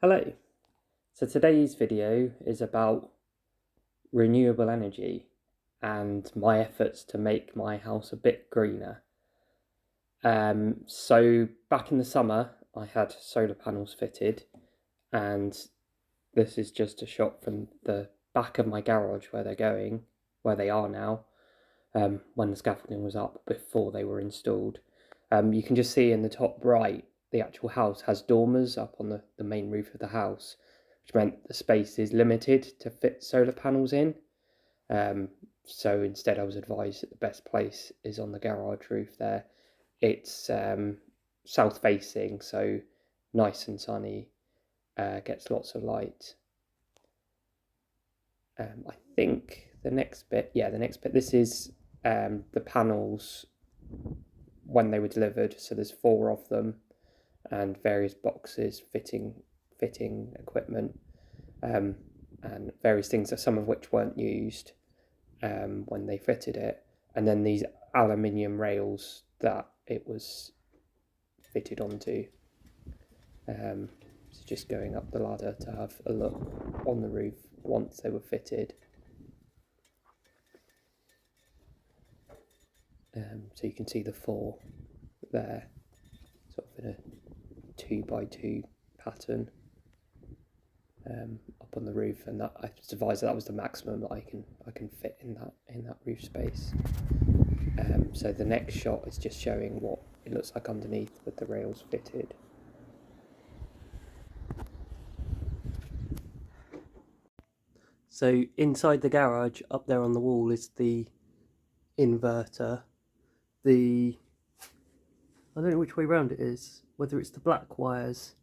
Hello, so today's video is about renewable energy and my efforts to make my house a bit greener. So back in the summer I had solar panels fitted, and this is just a shot from the back of my garage where they are now, when the scaffolding was up before they were installed. You can just see in the top right the actual house has dormers up on the main roof of the house, which meant the space is limited to fit solar panels in. So instead I was advised that the best place is on the garage roof there. It's south facing, so nice and sunny, gets lots of light. I think the next bit, this is the panels when they were delivered. So there's 4 of them and various boxes fitting equipment, and various things, some of which weren't used when they fitted it, and then these aluminium rails that it was fitted onto. So just going up the ladder to have a look on the roof once they were fitted. So you can see the 4 there, sort of in a 2x2 pattern, up on the roof, and that I was advised that was the maximum that I can fit in that roof space. So the next shot is just showing what it looks like underneath with the rails fitted. So inside the garage, up there on the wall, is the inverter. I don't know which way round it is, whether it's the black wires.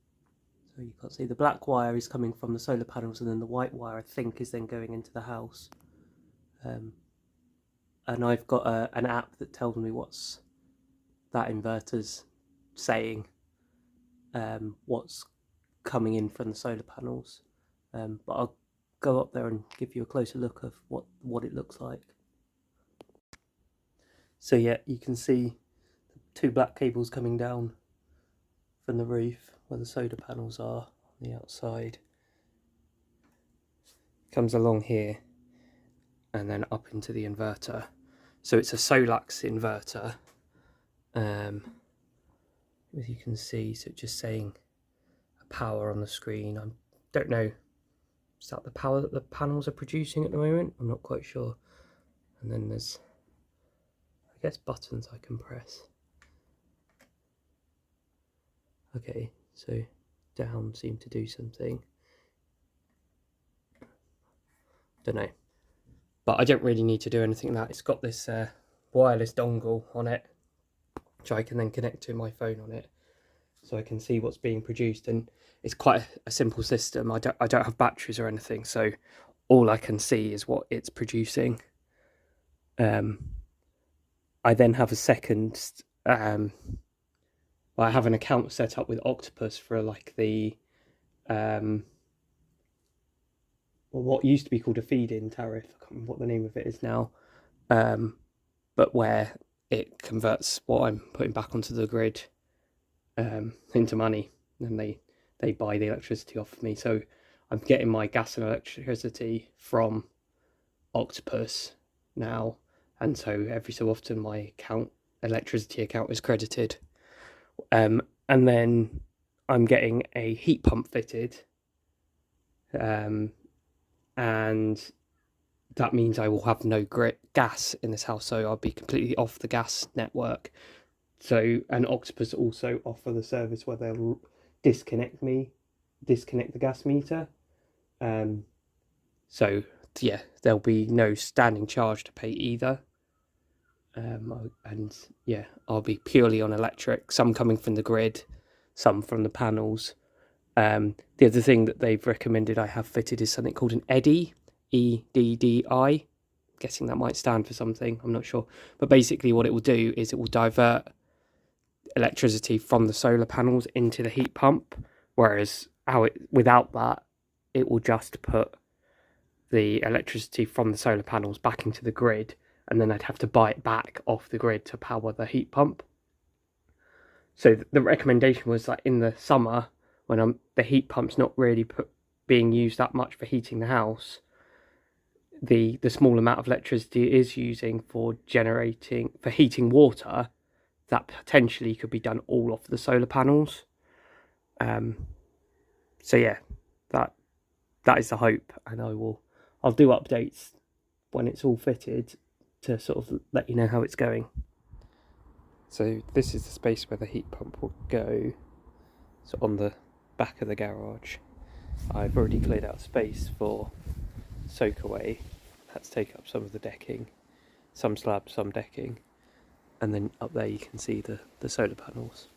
So you can't see, the black wire is coming from the solar panels, and then the white wire, I think, is then going into the house. And I've got an app that tells me what's that inverter's saying, what's coming in from the solar panels. But I'll go up there and give you a closer look of what it looks like. So yeah, you can see 2 black cables coming down from the roof where the solar panels are on the outside. Comes along here and then up into the inverter. So it's a Solax inverter, as you can see. So just saying a power on the screen. I don't know, is that the power that the panels are producing at the moment? I'm not quite sure. And then there's, I guess, buttons I can press. Okay, so down seemed to do something. Don't know. But I don't really need to do anything like that. It's got this wireless dongle on it, which I can then connect to my phone on it, so I can see what's being produced. And it's quite a simple system. I don't have batteries or anything, so all I can see is what it's producing. I then have a second. I have an account set up with Octopus for like the what used to be called a feed-in tariff. I can't remember what the name of it is now, but where it converts what I'm putting back onto the grid into money, and they buy the electricity off of me. So I'm getting my gas and electricity from Octopus now, and so every so often my electricity account is credited. And then I'm getting a heat pump fitted, and that means I will have no gas in this house, so I'll be completely off the gas network. So, and Octopus also offer the service where they'll disconnect the gas meter. So yeah, there'll be no standing charge to pay either. And yeah, I'll be purely on electric, some coming from the grid, some from the panels. The other thing that they've recommended I have fitted is something called an EDDI, EDDI. I'm guessing that might stand for something, I'm not sure. But basically what it will do is it will divert electricity from the solar panels into the heat pump, whereas without that, it will just put the electricity from the solar panels back into the grid, and then I'd have to buy it back off the grid to power the heat pump. So the recommendation was that in the summer, when the heat pump's not really being used that much for heating the house, the small amount of electricity it is using for heating water, that potentially could be done all off the solar panels. So yeah, that is the hope, and I'll do updates when it's all fitted to sort of let you know how it's going. So this is the space where the heat pump will go. So on the back of the garage, I've already cleared out space for soak away. Had to take up some of the decking, some slabs, some decking, and then up there you can see the solar panels.